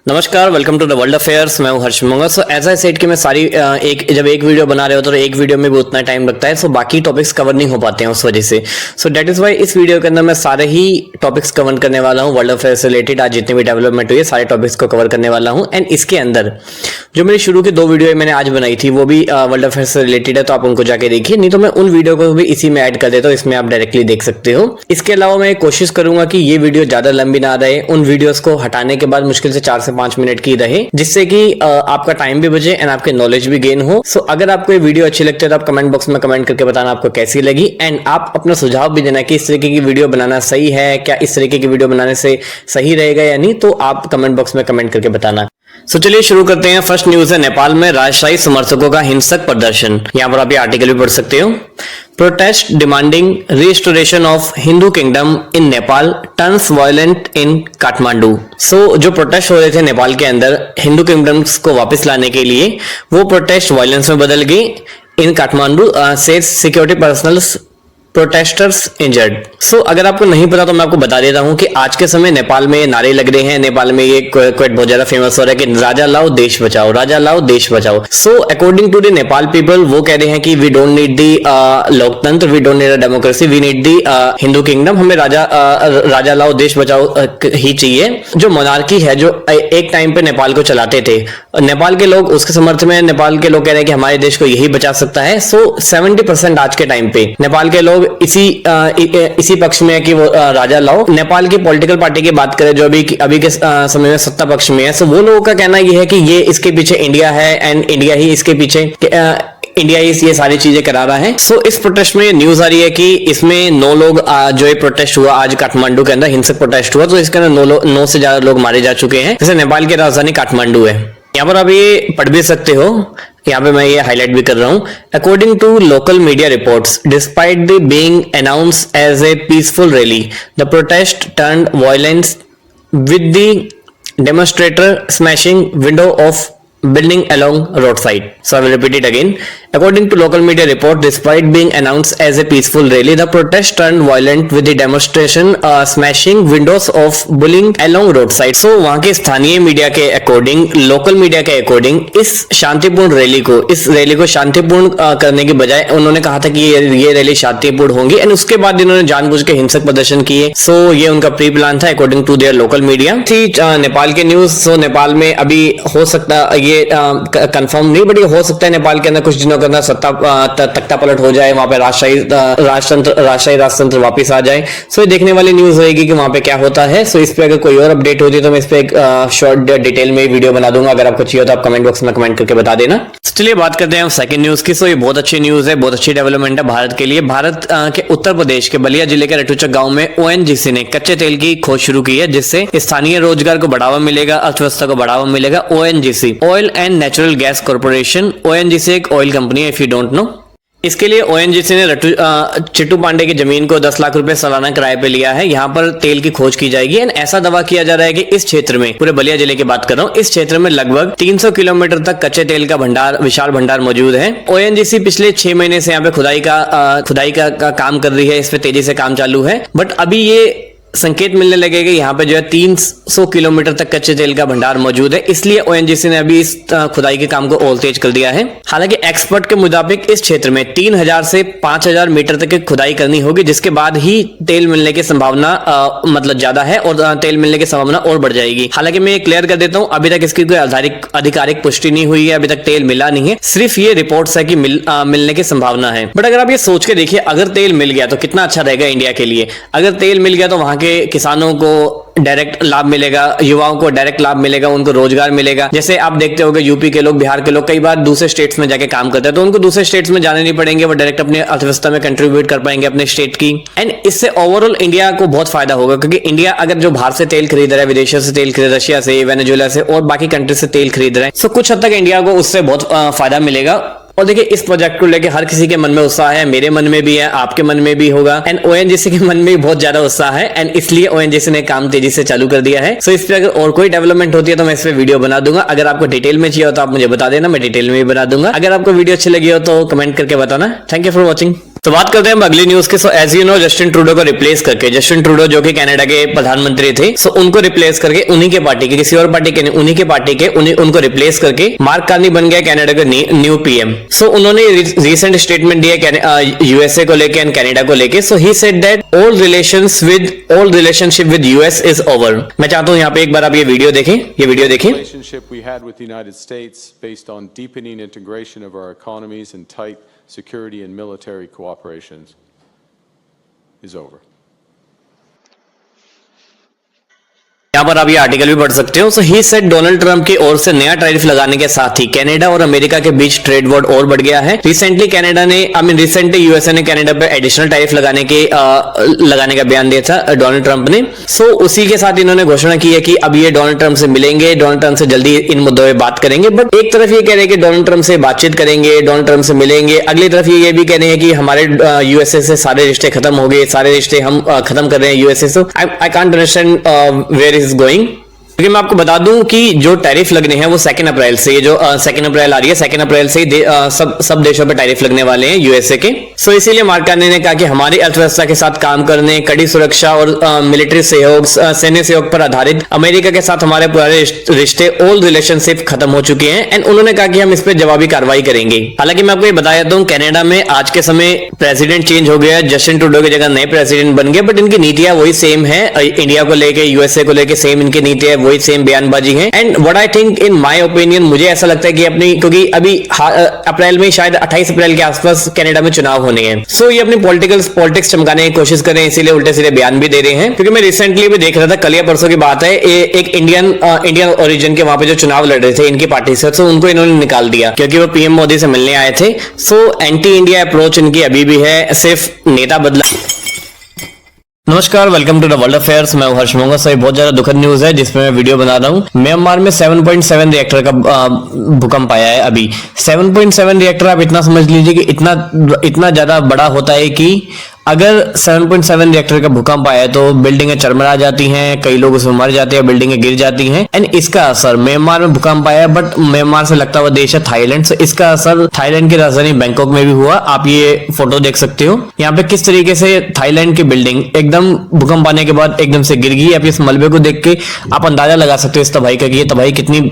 नमस्कार, welcome to the world affairs. मैं हूं हर्ष मंगा। सो ऐसा सेट कि मैं सारी जब एक वीडियो बना रहे हो तो एक वीडियो में भी उतना टाइम लगता है, सो बाकी टॉपिक्स कवर नहीं हो पाते हैं उस वजह से। सो दैट इज वाई इस वीडियो के अंदर मैं सारे ही टॉपिक्स कवर करने वाला हूं। वर्ल्ड अफेयर्स से रिलेटेड आज जितने भी डेवलपमेंट हुई है सारे टॉपिक्स को कवर करने वाला हूं। एंड इसके अंदर जो मेरी शुरू की 2 वीडियो मैंने आज बनाई थी वो भी वर्ल्ड अफेयर्स से रिलेटेड है, तो आप उनको जाके देखिए। नहीं तो मैं उन वीडियो को भी इसी में ऐड कर देता हूँ, इसमें आप डायरेक्टली देख सकते हो। इसके अलावा मैं कोशिश करूंगा कि ये वीडियो ज्यादा लंबी ना रहे, उन वीडियोस को हटाने के बाद मुश्किल से 4 से 5 मिनट की रहे, जिससे कि आपका टाइम भी बचे एंड आपके नॉलेज भी गेन हो। सो अगर आपको ये वीडियो अच्छी लगती है तो आप कमेंट बॉक्स में कमेंट करके बताना आपको कैसी लगी, एंड आप अपना सुझाव भी देना कि इस तरीके की वीडियो बनाना सही है क्या, इस तरीके की वीडियो बनाने से सही रहेगा या नहीं, तो आप कमेंट बॉक्स में कमेंट करके बताना। सो चलिए शुरू करते हैं। फर्स्ट न्यूज है नेपाल में राजशाही समर्थकों का हिंसक प्रदर्शन। यहाँ पर आप ये आर्टिकल भी पढ़ सकते हो। Protest demanding restoration of Hindu kingdom in Nepal turns violent in Kathmandu. So जो प्रोटेस्ट हो रहे थे नेपाल के अंदर हिंदू किंगडम्स को वापस लाने के लिए, वो प्रोटेस्ट वायलेंस में बदल गई in Kathmandu, says security personnel protesters injured. So अगर आपको नहीं पता तो मैं आपको बता देता हूं कि आज के समय नेपाल में नारे लग रहे हैं। नेपाल में ये क्वेट बहुत ज्यादा फेमस हो रहा है कि राजा लाओ देश बचाओ, राजा लाओ देश बचाओ। So according to the Nepal people, वो कह रहे हैं कि वी डोंट नीड दी लोकतंत्र, we don't need a democracy, we need the Hindu kingdom. हमें राजा लाओ देश बचाओ ही चाहिए। जो मोनार्की है जो एक टाइम पे नेपाल को चलाते थे, नेपाल के लोग उसके समर्थन में, नेपाल के लोग कह रहे हैं कि हमारे देश को यही बचा सकता है। सो 70% आज के टाइम पे नेपाल के लोग इसी पक्ष में है कि वो राजा लाओ। नेपाल की पॉलिटिकल पार्टी की बात करें जो अभी के समय में सत्ता पक्ष में है, सो वो लोगों का कहना ये है कि ये इसके पीछे इंडिया है एंड इंडिया ही इसके पीछे, इंडिया ही ये सारी चीजें करा रहा है। सो इस प्रोटेस्ट में न्यूज आ रही है कि इसमें 9 लोग, जो ये प्रोटेस्ट हुआ आज काठमांडू के अंदर हिंसक प्रोटेस्ट हुआ, तो इसके अंदर 9 से ज्यादा लोग मारे जा चुके हैं। जैसे नेपाल की राजधानी काठमांडू है। यहाँ पर आप ये पढ़ भी सकते हो, यहाँ पे मैं ये हाईलाइट भी कर रहा हूं। According to local media reports, despite the being announced as a peaceful rally, the protest turned violence with the demonstrator smashing window of building along roadside. So I will repeat it again. According to local media report, despite being announced as a peaceful rally, the protest turned violent with the demonstration smashing windows of building along roadside. So वहाँ के स्थानीय media के according, local media के according, इस शांतिपूर्ण rally को शांतिपूर्ण करने के बजाय उन्होंने कहा था कि ये रैली शांतिपूर्ण होंगी, एंड उसके बाद इन्होंने जानबूझ के हिंसक प्रदर्शन किए। सो ये उनका प्री प्लान था according to their local media. थी नेपाल के न्यूज। सो नेपाल में अभी हो सकता ये कंफर्म नहीं, बट ये हो सकता है नेपाल के अंदर कुछ दिनों के अंदर तख्ता पलट हो जाए, वहां पे राजशाही राजतंत्र वापस आ जाए। सो ये देखने वाली न्यूज होगी कि वहां पे क्या होता है। सो इस पे अगर कोई और अपडेट होती है तो मैं इस पे एक शॉर्ट डिटेल में वीडियो बना दूंगा। अगर आपको चाहिए तो आप कमेंट बॉक्स में कमेंट करके बता देना। चलिए बात करते हैं सेकंड न्यूज की। सो ये बहुत अच्छी न्यूज है, बहुत अच्छी डेवलपमेंट है भारत के लिए। भारत के उत्तर प्रदेश के बलिया जिले के रटुचक गांव में ओएनजीसी ने कच्चे तेल की खोज शुरू की है, जिससे स्थानीय रोजगार को बढ़ावा मिलेगा, अर्थव्यवस्था को बढ़ावा मिलेगा। ONGC, oil and natural gas corporation. ONGC एक ऑयल कंपनी है, इफ यू डोंट नो। इसके लिए ओएनजीसी ने चिट्टू पांडे की जमीन को 10 लाख रुपए सालाना किराए पे लिया है। यहाँ पर तेल की खोज की जाएगी, एंड ऐसा दावा किया जा रहा है कि इस क्षेत्र में, पूरे बलिया जिले की बात कर रहा हूँ, इस क्षेत्र में लगभग 300 किलोमीटर तक कच्चे तेल का विशाल भंडार मौजूद है। ओएनजीसी पिछले 6 महीने से यहाँ पे खुदाई का काम कर रही है, इस पे तेजी से काम चालू है। बट अभी ये संकेत मिलने लगेगा यहाँ पे जो है 300 किलोमीटर तक कच्चे तेल का भंडार मौजूद है, इसलिए ओएनजीसी ने अभी इस खुदाई के काम को और तेज कर दिया है। हालांकि एक्सपर्ट के मुताबिक इस क्षेत्र में 3000 से 5000 मीटर तक की खुदाई करनी होगी, जिसके बाद ही तेल मिलने की संभावना मतलब ज्यादा है, और तेल मिलने की संभावना और बढ़ जाएगी। हालांकि मैं ये क्लियर कर देता हूँ, अभी तक इसकी कोई आधिकारिक पुष्टि नहीं हुई है, अभी तक तेल मिला नहीं है, सिर्फ ये रिपोर्ट्स है कि मिलने की संभावना है। बट अगर आप ये सोच के देखिए, अगर तेल मिल गया तो कितना अच्छा रहेगा इंडिया के लिए। अगर तेल मिल गया तो वहां के किसानों को डायरेक्ट लाभ मिलेगा, युवाओं को डायरेक्ट लाभ मिलेगा, उनको रोजगार मिलेगा। जैसे आप देखते होंगे यूपी के लोग, बिहार के लोग कई बार दूसरे स्टेट्स में जाके काम करते हैं, तो उनको दूसरे स्टेट्स में जाने नहीं पड़ेंगे, वो डायरेक्ट अपने अर्थव्यवस्था में कंट्रीब्यूट कर पाएंगे अपने स्टेट की। एंड इससे ओवरऑल इंडिया को बहुत फायदा होगा, क्योंकि इंडिया अगर जो बाहर से तेल खरीद रहा है, विदेशों से तेल खरीद, रशिया से, वेनेजुएला से और बाकी कंट्री से तेल खरीद रहे हैं, तो कुछ हद तक इंडिया को उससे बहुत फायदा मिलेगा। और देखिए इस प्रोजेक्ट को लेके हर किसी के मन में उत्साह है, मेरे मन में भी है, आपके मन में भी होगा, एंड ओएनजीसी के मन में भी बहुत ज्यादा उत्साह है, एंड इसलिए ओएनजीसी ने काम तेजी से चालू कर दिया है। सो इस पे अगर और कोई डेवलपमेंट होती है तो मैं इस पे वीडियो बना दूंगा। अगर आपको डिटेल में चाहिए हो तो आप मुझे बता देना, मैं डिटेल में भी बना दूंगा। अगर आपको वीडियो अच्छी लगी हो तो कमेंट करके बताना। Thank you for watching. तो बात करते हैं अगली न्यूज के। So as you know, Justin Trudeau को रिप्लेस करके, जस्टिन ट्रूडो जो कि कनाडा के प्रधानमंत्री थे, सो उनको रिप्लेस करके उन्हीं के पार्टी के, किसी और पार्टी के नहीं, उन्हीं के पार्टी के उनको रिप्लेस करके मार्क कार्नी बन गया कनाडा के न्यू पीएम। सो उन्होंने रिसेंट स्टेटमेंट दिया यूएसए को लेके एंड कनाडा को लेके। So he said that all relationship with US is over. मैं चाहता हूं यहाँ पे एक बार आप ये वीडियो देखें, ये वीडियो देखें। Relationship we had with the United States based on deepening integration of our economies and tight security and military cooperations is over. यहाँ पर आप ये आर्टिकल भी पढ़ सकते हो। सो ही सेड डोनाल्ड ट्रंप की ओर से नया टैरिफ लगाने के साथ ही कनाडा और अमेरिका के बीच ट्रेड वॉर और बढ़ गया है। रिसेंटली यूएसए ने कनाडा पे एडिशनल टैरिफ लगाने का बयान दिया था डोनाल्ड ट्रंप ने। सो उसी के साथ इन्होंने घोषणा की है कि अब ये डोनाल्ड ट्रंप से मिलेंगे, डोनाल्ड ट्रंप से जल्दी इन मुद्दों पे बात करेंगे। बट एक तरफ ये कह रहे हैं कि डोनाल्ड ट्रंप से बातचीत करेंगे, डोनाल्ड ट्रंप से मिलेंगे, अगली तरफ ये भी कह रहे हैं कि हमारे यूएसए से सारे रिश्ते खत्म हो गए, सारे रिश्ते हम खत्म कर रहे हैं यूएसए से। I can't understand where is going. क्योंकि मैं आपको बता दूं कि जो टैरिफ लगने हैं वो 2 अप्रैल से, ये जो 2 अप्रैल आ रही है, 2 अप्रैल से सब देशों पे टैरिफ लगने वाले हैं यूएसए के। सो इसीलिए मार्क कार्नी ने कहा कि हमारी अर्थव्यवस्था के साथ काम करने, कड़ी सुरक्षा और मिलिट्री सहयोग, सैन्य सहयोग पर आधारित अमेरिका के साथ हमारे पुराने रिश्ते, ओल्ड रिलेशनशिप खत्म हो चुके हैं, एंड उन्होंने कहा कि हम इस पर जवाबी कार्रवाई करेंगे। हालांकि मैं आपको ये बताया देता हूं, कनाडा में आज के समय प्रेसिडेंट चेंज हो गया, जस्टिन ट्रूडो की जगह नए प्रेसिडेंट बन गए, बट इनकी नीतियां वही सेम है। इंडिया को लेके, यूएसए को लेके सेम इनकी नीतियां, वही सेम बयानबाजी है। And what I think, in my opinion, मुझे ऐसा लगता है कि क्योंकि अभी अप्रैल में, शायद 28 अप्रैल के आसपास कनाडा में चुनाव होने हैं। सो ये अपनी पॉलिटिक्स चमकाने की कोशिश कर रहे हैं, इसीलिए उल्टे सीधे बयान भी दे रहे हैं। क्योंकि मैं रिसेंटली भी देख रहा था, कल या परसों की बात है, एक इंडियन ओरिजिन के वहां पे जो चुनाव लड़ रहे थे इनकी पार्टी से, तो उनको इन्होंने निकाल दिया क्योंकि वो पीएम मोदी से मिलने आए थे। सो एंटी इंडिया अप्रोच इनकी अभी भी है, सिर्फ नेता बदला। नमस्कार, welcome to the world affairs. मैं हर्ष मंगा। सही बहुत ज्यादा दुखद न्यूज है जिसमें मैं वीडियो बना रहा हूं। म्यांमार में 7.7 रिएक्टर का भूकंप आया है। अभी 7.7 रिएक्टर, आप इतना समझ लीजिए कि इतना ज्यादा बड़ा होता है कि अगर 7.7 रिएक्टर का भूकंप आया तो बिल्डिंगें चरमरा जाती हैं, कई लोग उसमें मर जाते हैं, बिल्डिंगें गिर जाती हैं। एंड इसका असर, म्यांमार में भूकंप आया, बट म्यांमार से लगता हुआ देश है थाईलैंड, से इसका असर थाईलैंड की राजधानी बैंकॉक में भी हुआ। आप ये फोटो देख सकते हो यहाँ पे किस तरीके से थाईलैंड की बिल्डिंग एकदम भूकंप आने के बाद एकदम से गिर गई। आप इस मलबे को देख के आप अंदाजा लगा सकते हो इस तबाही का कि ये तबाही कितनी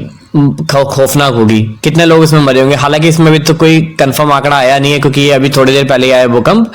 खौफनाक होगी, कितने लोग इसमें मरे होंगे। हालांकि इसमें अभी तो कोई कंफर्म आंकड़ा आया नहीं है क्योंकि ये अभी थोड़ी देर पहले आया भूकंप,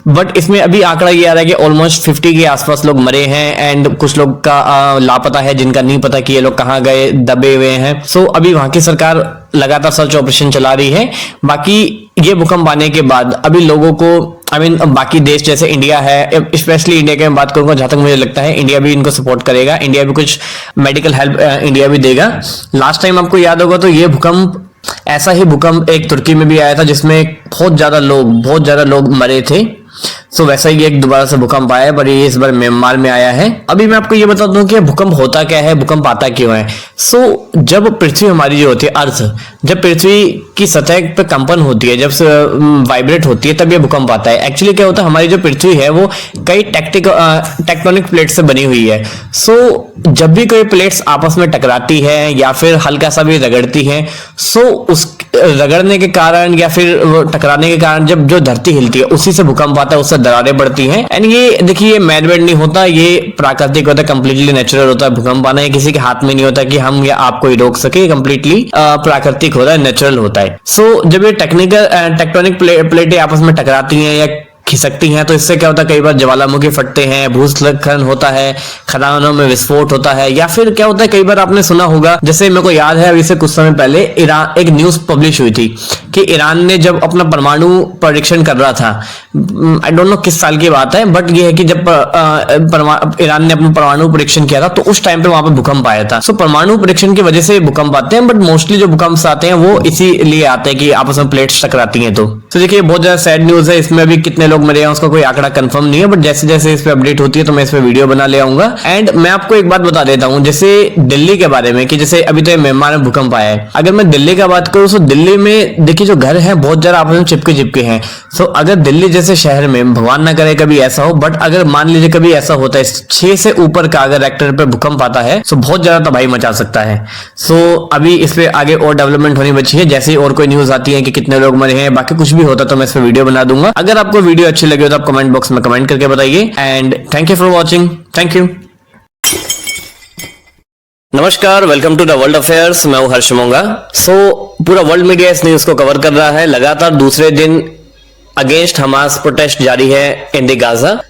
बट इसमें अभी आंकड़ा ये आ रहा है कि ऑलमोस्ट 50 के आसपास लोग मरे हैं, एंड कुछ लोग का लापता है, जिनका नहीं पता कि ये लोग कहाँ गए, दबे हुए हैं। सो अभी वहां की सरकार लगातार सर्च ऑपरेशन चला रही है। बाकी ये भूकंप आने के बाद अभी लोगों को, बाकी देश जैसे इंडिया है, स्पेशली इंडिया की मैं बात करूंगा, जहां तक मुझे लगता है इंडिया भी इनको सपोर्ट करेगा, इंडिया भी कुछ मेडिकल हेल्प इंडिया भी देगा। लास्ट टाइम आपको याद होगा तो ये भूकंप, ऐसा ही भूकंप एक तुर्की में भी आया था जिसमें बहुत ज्यादा लोग मरे थे। सो वैसा ही एक दोबारा से भूकंप आया है, पर ये इस बार म्यांमार में आया है। अभी मैं आपको ये बता दूं कि भूकंप होता क्या है, भूकंप आता क्यों है। सो जब पृथ्वी हमारी जो होती है, अर्थ, जब पृथ्वी की सतह पे कंपन होती है, जब वाइब्रेट होती है, तब ये भूकंप आता है। एक्चुअली क्या होता है, हमारी जो पृथ्वी है वो कई टेक्टोनिक प्लेट से बनी हुई है। सो जब भी कोई प्लेट्स आपस में टकराती है या फिर हल्का सा भी रगड़ती है, सो उस रगड़ने के कारण या फिर टकराने के कारण जब जो धरती हिलती है उसी से भूकंप आता है, उससे दरारें पड़ती हैं। एंड ये देखिए, ये मैनमेड नहीं होता, ये प्राकृतिक होता है, कंप्लीटली नेचुरल होता है। भूकंप आना ये किसी के हाथ में नहीं होता कि हम या आप कोई रोक सके, कंप्लीटली प्राकृतिक होता है, नेचुरल होता है। सो जब ये टेक्टोनिक प्लेटें आपस में टकराती हैं या खिसकती हैं तो इससे क्या होता है, कई बार ज्वालामुखी फटते हैं, भूस्खलन होता है, खदानों में विस्फोट होता है, या फिर क्या होता है, कई बार आपने सुना होगा, जैसे मेरे को याद है अभी से कुछ समय पहले एक न्यूज पब्लिश हुई थी कि ईरान ने जब अपना परमाणु परीक्षण कर रहा था, आई डोंट नो किस साल की बात है, बट ये है कि जब ईरान ने अपना परमाणु परीक्षण किया था तो उस टाइम पे वहां पे भूकंप आया था। सो परमाणु परीक्षण की वजह से भूकंप आते हैं, बट मोस्टली जो भूकंप आते हैं वो इसीलिए आते हैं कि आपस में प्लेट्स टकराती हैं। तो देखिए, बहुत ज्यादा सैड न्यूज है। इसमें अभी कितने लोग मरे हैं उसका कोई आंकड़ा कंफर्म नहीं है, बट जैसे जैसे इस पे अपडेट होती है तो मैं इस पे वीडियो बना ले आऊंगा। एंड मैं आपको एक बात बता देता हूँ जैसे दिल्ली के बारे में, कि जैसे अभी तो म्यांमार में भूकंप आया है, अगर मैं दिल्ली का बात करूँ तो दिल्ली में देखिए जो घर है बहुत ज्यादा आपस में चिपके हैं। सो अगर दिल्ली जैसे शहर में भगवान ना करे कभी ऐसा हो, बट अगर मान लीजिए कभी ऐसा होता है 6 से ऊपर का अगर रेक्टर पे भूकंप आता है तो बहुत ज्यादा तबाही मचा सकता है। सो अभी इस पे आगे और डेवलपमेंट होनी बची है, जैसे और कोई न्यूज आती है कि कितने लोग मरे हैं, बाकी कुछ भी होता तो मैं इस पे वीडियो बना दूंगा। अगर आपको वीडियो अच्छी लगी हो तो आप कमेंट बॉक्स में कमेंट करके बताइए। And thank you for watching, thank you. नमस्कार, welcome to the world affairs. मैं हूं हर्ष मोंगा। पूरा वर्ल्ड मीडिया इस न्यूज को कवर कर रहा है। लगातार दूसरे दिन अगेंस्ट हमास प्रोटेस्ट जारी है in the Gaza,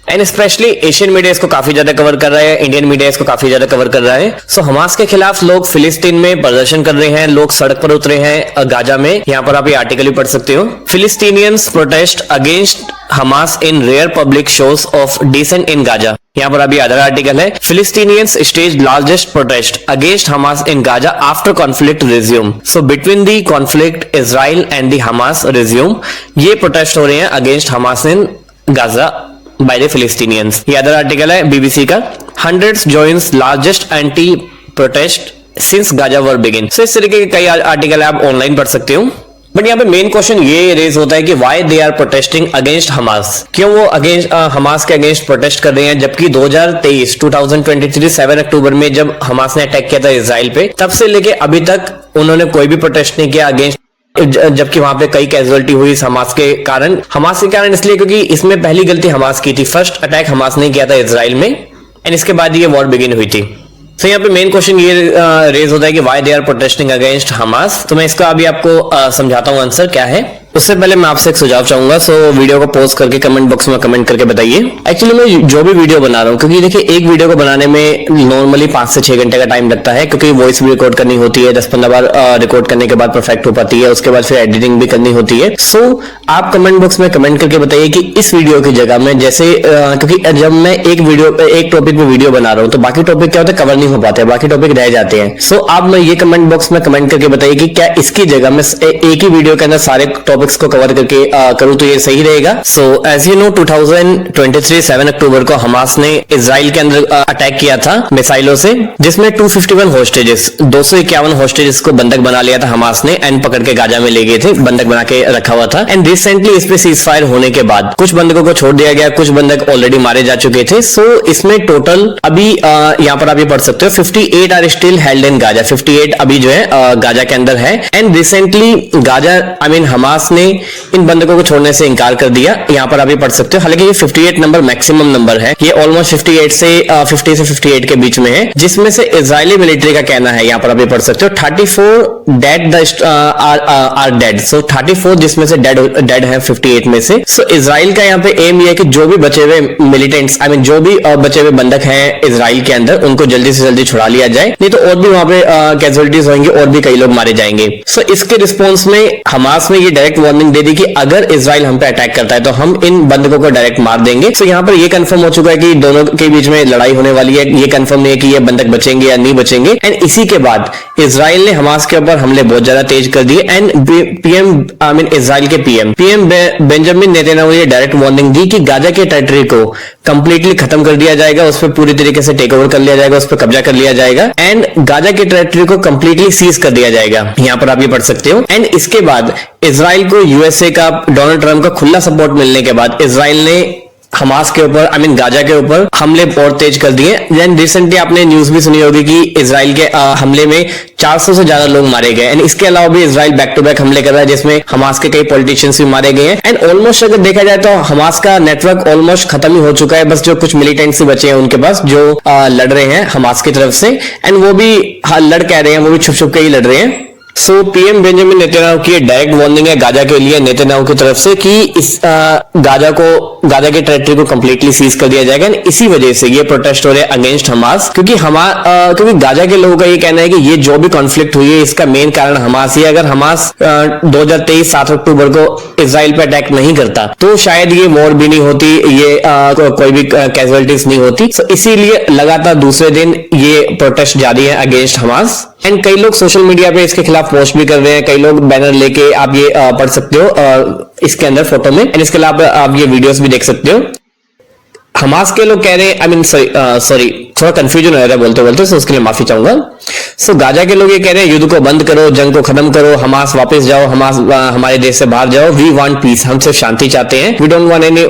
and specially Asian media इसको काफी ज्यादा कवर कर रहा है, इंडियन मीडिया इसको काफी ज्यादा कवर कर रहा है। हमास के खिलाफ लोग फिलिस्तीन में प्रदर्शन कर रहे हैं, लोग सड़क पर उतरे हैं गाजा में। यहाँ पर आप ये आर्टिकल भी पढ़ सकते हो। Palestinians protest against Hamas in rare public shows of dissent in Gaza. यहाँ पर अभी अदर आर्टिकल है, Palestinians stage largest protest against Hamas in Gaza after conflict resume. So between the conflict Israel and the Hamas resume, ये protest हो रहे हैं against Hamas in Gaza by the Philistinians। ये other article है BBC का, hundreds joins largest anti protest since Gaza war begin. सो इस तरीके के कई आर्टिकल आप ऑनलाइन पढ़ सकते हो। बट यहाँ पे मेन क्वेश्चन ये रेज होता है कि why they are protesting against Hamas, क्यों वो अगेंस्ट हमास के अगेंस्ट प्रोटेस्ट कर रहे हैं, जबकि 2023 7 अक्टूबर में जब हमास ने अटैक किया था इजराइल पे, तब से लेके अभी तक उन्होंने कोई भी प्रोटेस्ट नहीं किया अगेंस्ट, जबकि वहां पे कई कैजुअलिटी हुई हमास के कारण इसलिए क्योंकि इसमें पहली गलती हमास की थी। फर्स्ट अटैक हमास ने किया था इजराइल में, एंड इसके बाद ये वॉर बिगिन हुई थी। तो यहाँ पे मेन क्वेश्चन ये रेज होता है कि why they are protesting against Hamas. तो मैं इसका अभी आपको समझाता हूँ आंसर क्या है। उससे पहले मैं आपसे एक सुझाव चाहूंगा, सो वीडियो को पॉज करके कमेंट बॉक्स में कमेंट करके बताइए। एक्चुअली मैं जो भी वीडियो बना रहा हूँ, क्योंकि देखिए एक वीडियो को बनाने में नॉर्मली 5 से 6 घंटे का टाइम लगता है, क्योंकि वॉइस भी रिकॉर्ड करनी होती है, 10-15 बार रिकॉर्ड करने के बाद परफेक्ट हो पाती है, उसके बाद फिर एडिटिंग भी करनी होती है। सो आप कमेंट बॉक्स में कमेंट करके बताइए कि इस वीडियो की जगह में जैसे क्योंकि जब मैं एक टॉपिक पे वीडियो बना रहा हूँ तो बाकी टॉपिक क्या होता है, कवर नहीं हो पाते, बाकी टॉपिक रह जाते हैं। सो आप मैं ये कमेंट बॉक्स में कमेंट करके बताइए कि क्या इसकी जगह में एक ही वीडियो के अंदर सारे टॉपिक्स को कवर करके करूं तो ये सही रहेगा। सो एज यू नो 2023 7 अक्टूबर को हमास ने इजराइल के अंदर अटैक किया था मिसाइलों से, जिसमें 251 होस्टेजेस 251 होस्टेजेस को बंधक बना लिया था हमास ने, एंड पकड़ के गाजा में ले गए थे, बंधक बना के रखा हुआ था। एंड रिसेंटली इस पे सीज फायर होने के बाद कुछ बंधकों को छोड़ दिया गया, कुछ बंधक ऑलरेडी मारे जा चुके थे। सो इसमें टोटल अभी यहाँ पर आप ये पढ़ सकते हो 58 are still held in Gaza, 58 अभी जो है गाजा के अंदर है। एंड रिसेंटली गाजा हमास ने इन बंधकों को छोड़ने से इनकार कर दिया, यहाँ पर आप ये पढ़ सकते हो। हालांकि ये 58 नंबर मैक्सिमम नंबर है, ये ऑलमोस्ट 50 से 58 के बीच में है, जिसमें से इजरायली मिलिट्री का कहना है, यहाँ पर आप ये पढ़ सकते हो 34 डेड आर डेड। सो 34 जिसमें से डेड है 58 में से। सो इजराइल का यहाँ पे एम ये है कि जो भी बचे हुए मिलिटेंट्स जो भी बचे हुए बंधक हैं इजराइल के अंदर, उनको जल्दी से जल्दी छुड़ा लिया जाए, नहीं तो और भी वहां पे कैजुअलिटीज होंगी और भी कई लोग मारे जाएंगे। सो इसके रिस्पॉन्स में हमास ने ये डायरेक्ट वार्निंग दे दी कि अगर इजराइल हम पे अटैक करता है तो हम इन बंधकों को डायरेक्ट मार देंगे। सो यहाँ पर ये कंफर्म हो चुका है कि दोनों के बीच में लड़ाई होने वाली है, ये कंफर्म नहीं है कि ये बंधक बचेंगे या नहीं बचेंगे। एंड इसी के बाद इजराइल ने हमास के ऊपर हमले बहुत ज्यादा तेज कर दिए, एंड इजराइल के पीएम बेंजामिन नेतन्याहू ने डायरेक्ट वार्निंग दी कि गाजा के टेरिटरी को कंप्लीटली खत्म कर दिया जाएगा, उस पर पूरी तरीके से टेक ओवर कर लिया जाएगा, उस पर कब्जा कर लिया जाएगा, एंड गाजा के टेरिटरी को कंप्लीटली सीज कर दिया जाएगा। यहाँ पर आप ये पढ़ सकते हो। एंड इसके बाद इजराइल को यूएसए का डोनाल्ड ट्रंप का खुला सपोर्ट मिलने के बाद इजराइल ने हमास के ऊपर गाजा के ऊपर हमले और तेज कर दिए। देन रिसेंटली आपने न्यूज भी सुनी होगी कि इजराइल के हमले में 400 से ज्यादा लोग मारे गए। एंड इसके अलावा भी इजराइल बैक टू बैक हमले कर रहा है, जिसमें हमास के कई पॉलिटिशियंस भी मारे गए हैं। एंड ऑलमोस्ट अगर देखा जाए तो हमास का नेटवर्क ऑलमोस्ट खत्म ही हो चुका है, बस जो कुछ मिलिटेंट्स बचे हैं उनके पास जो लड़ रहे हैं हमास की तरफ से, एंड वो भी लड़ कह रहे हैं, वो भी छुप छुप के ही लड़ रहे हैं। सो पीएम बेंजामिन नेतन्याहू की डायरेक्ट वार्निंग है गाजा के लिए नेतन्याहू की तरफ से कि इस गाजा के टेरिटरी को कंप्लीटली सीज कर दिया जाएगा। इसी वजह से ये प्रोटेस्ट हो रहे हैं अगेंस्ट हमास, क्योंकि गाजा के लोगों का ये कहना है कि ये जो भी कॉन्फ्लिक्ट हुई है इसका मेन कारण हमास ही है। अगर हमास 2023 7 अक्टूबर को इजराइल पर अटैक नहीं करता तो शायद ये वॉर भी नहीं होती, ये कोई भी कैजुअलिटीज नहीं होती। इसीलिए लगातार दूसरे दिन ये प्रोटेस्ट जारी है अगेंस्ट हमास। एंड कई लोग सोशल मीडिया पे इसके खिलाफ पोस्ट भी कर रहे हैं, कई लोग बैनर लेके आप ये पढ़ सकते हो इसके अंदर फोटो में, एंड इसके अलावा आप ये वीडियोस भी देख सकते हो। हमास के लोग कह रहे हैं, आई मीन सॉरी थोड़ा कंफ्यूजन हो रहा है बोलते बोलते, सो उसके लिए माफी चाहूंगा। सो गाजा के लोग ये कह रहे हैं युद्ध को बंद करो, जंग को खत्म करो, हमास वापस जाओ, हमास हमारे देश से बाहर जाओ, वी वांट पीस, हम सिर्फ शांति चाहते हैं, we don't want any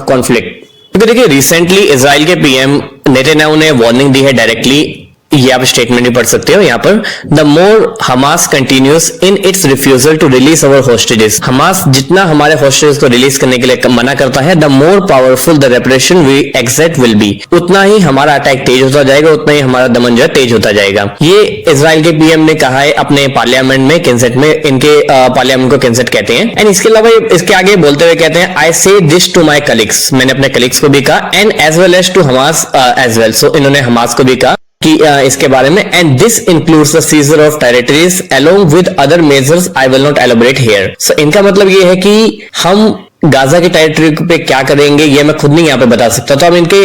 conflict. क्योंकि देखिए रिसेंटली इजराइल के पीएम नेतन्याहू ने वार्निंग दी है डायरेक्टली, ये आप स्टेटमेंट भी पढ़ सकते हो यहाँ पर, the more Hamas continues in its refusal to release our hostages, Hamas जितना हमारे होस्टेजेस को रिलीज करने के लिए मना करता है, the more powerful the repression we exact will be, उतना ही हमारा अटैक तेज होता जाएगा, उतना ही हमारा दमन जो है तेज होता जाएगा। ये इजराइल के पीएम ने कहा है अपने पार्लियामेंट में, किनेसेट में, इनके पार्लियामेंट को किनेसेट कहते हैं। एंड इसके अलावा इसके आगे बोलते हुए कहते हैं, आई से दिस टू माई कलीग्स, मैंने अपने कलीग्स को भी कहा, and as well as to Hamas as well, so इन्होंने हमास को भी कहा कि इसके बारे में, and this includes the seizure of territories along with other measures I will not elaborate here. So इनका मतलब ये है कि हम गाजा की टेरिटरी पे क्या करेंगे ये मैं खुद नहीं यहाँ पे बता सकता, तो अब इनके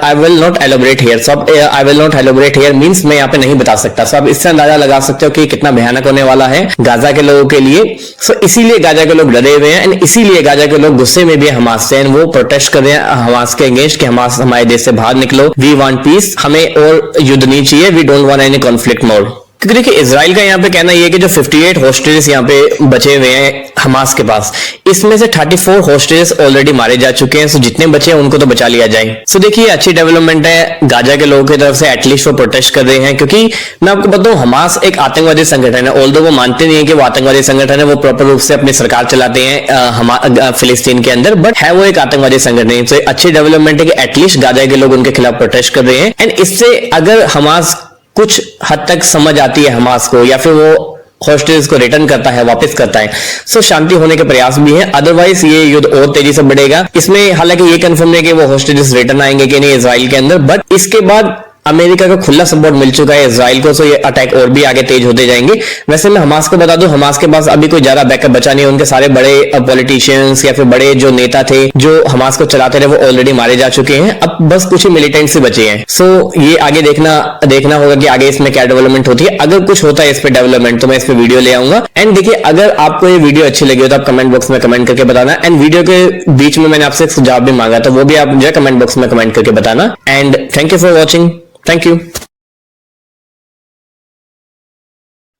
आई will not elaborate here, so I will not elaborate here means मैं यहाँ पे नहीं बता सकता। सो आप इससे अंदाजा लगा सकते हो कि कितना भयानक होने वाला है गाजा के लोगों के लिए। सो इसीलिए गाजा के लोग डरे हुए हैं, एंड इसीलिए गाजा के लोग गुस्से में भी है हमास से, वो प्रोटेस्ट कर रहे हैं हमास के अगेंस्ट कि हमास हमारे देश से बाहर निकलो, वी वांट पीस, हमें और युद्ध नहीं चाहिए, we don't want any conflict more. क्योंकि देखिए इजराइल का यहाँ पे कहना ये है कि जो 58 होस्टेजेस यहाँ पे बचे हुए हैं हमास के पास, इसमें से 34 होस्टेजेस ऑलरेडी मारे जा चुके हैं, सो जितने बचे हैं उनको तो बचा लिया जाए। सो देखिए अच्छी डेवलपमेंट है गाजा के लोगों की तरफ से, एटलीस्ट वो प्रोटेस्ट कर रहे हैं, क्योंकि मैं आपको बताऊं हमास एक आतंकवादी संगठन है, ऑल्दो वो मानते नहीं है कि वो आतंकवादी संगठन है, वो प्रॉपर रूप से अपनी सरकार चलाते हैं फिलिस्तीन के अंदर, बट है वो एक आतंकवादी संगठन। तो अच्छी डेवलपमेंट है कि एटलीस्ट गाजा के लोग उनके खिलाफ प्रोटेस्ट कर रहे हैं, एंड इससे अगर हमास कुछ हद तक समझ आती है हमास को, या फिर वो हॉस्टेज को रिटर्न करता है, वापस करता है, सो शांति होने के प्रयास भी है। अदरवाइज ये युद्ध और तेजी से बढ़ेगा। इसमें हालांकि ये कंफर्म नहीं है कि वो हॉस्टेजेस रिटर्न आएंगे कि नहीं इजराइल के अंदर, बट इसके बाद अमेरिका का खुला सपोर्ट मिल चुका है इजराइल को, सो ये अटैक और भी आगे तेज होते जाएंगे। वैसे मैं हमास को बता दूं, हमास के पास अभी कोई ज्यादा बैकअप बचा नहीं है, उनके सारे बड़े पॉलिटिशियंस या फिर बड़े जो नेता थे जो हमास को चलाते रहे वो ऑलरेडी मारे जा चुके हैं, अब बस कुछ ही मिलिटेंट्स ही बचे हैं। सो ये आगे देखना होगा कि आगे इसमें क्या डेवलपमेंट होती है। अगर कुछ होता है इस पे डेवलपमेंट तो मैं इस पे वीडियो ले आऊंगा। एंड देखिए अगर आपको ये वीडियो अच्छी लगी हो तो आप कमेंट बॉक्स में कमेंट करके बताना, एंड वीडियो के बीच में मैंने आपसे एक सुझाव भी मांगा, तो वो भी आप मुझे कमेंट बॉक्स में कमेंट करके बताना। And thank you for watching, thank you.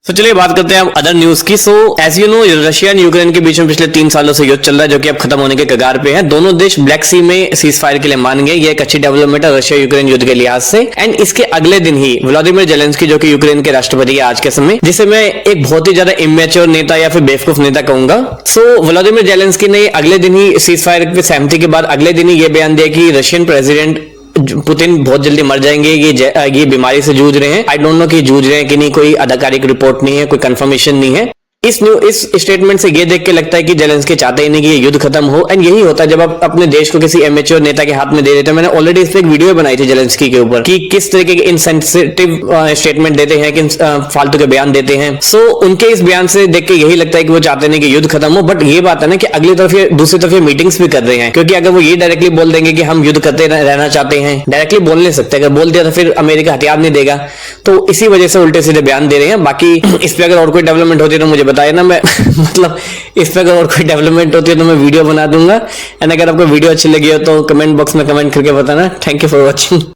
तो चलिए बात करते हैं अब अदर न्यूज की। So as you know Russia and Ukraine के बीच में पिछले 3 सालों से युद्ध चल रहा है, जो कि अब खत्म होने के कगार पे है। दोनों देश ब्लैक सी में सीज फायर के लिए मान गए, ये एक अच्छी डेवलपमेंट है रशिया यूक्रेन युद्ध के लिहाज से। एंड इसके अगले दिन ही व्लादिमीर जेलेंस्की जो कि यूक्रेन के राष्ट्रपति है आज के समय, जिसे मैं एक बहुत ही ज्यादा इमेच्योर नेता या फिर बेवकूफ नेता कहूंगा। सो व्लादिमीर जेलेंस्की ने अगले दिन ही सीज फायर की सहमति के बाद अगले दिन ही ये बयान दिया कि रशियन प्रेसिडेंट पुतिन बहुत जल्दी मर जाएंगे, ये बीमारी से जूझ रहे हैं। आई डोंट नो कि जूझ रहे हैं कि नहीं, कोई आधिकारिक रिपोर्ट नहीं है, कोई कंफर्मेशन नहीं है। इस स्टेटमेंट से ये देख के लगता है कि जेलेंस्की चाहते ही नहीं कि ये युद्ध खत्म हो। एंड यही होता है जब आप अपने देश को किसी एमेच्योर नेता के हाथ में दे देते हैं। मैंने ऑलरेडी इस पे एक वीडियो बनाई थी जेलेंस्की के ऊपर कि किस तरीके के इनसेंसिटिव स्टेटमेंट देते हैं, कि फालतू के बयान देते हैं। सो उनके इस बयान से देख के यही लगता है कि वो चाहते नहीं कि युद्ध खत्म हो। बट ये बात है ना कि अगली तरफ ये दूसरी तरफ ये मीटिंग्स भी कर रहे हैं, क्योंकि अगर वो ये डायरेक्टली बोल देंगे कि हम युद्ध करते रहना चाहते हैं, डायरेक्टली बोल नहीं सकते। अगर बोल दिया तो फिर अमेरिका हथियार नहीं देगा, तो इसी वजह से उल्टे सीधे बयान दे रहे हैं। बाकी इस पे अगर और कोई डेवलपमेंट होती है तो मुझे बताया ना, मैं मतलब इस पे अगर और कोई डेवलपमेंट होती है तो मैं वीडियो बना दूंगा। एंड अगर आपको वीडियो अच्छी लगी हो तो कमेंट बॉक्स में कमेंट करके बताना। Thank you for watching.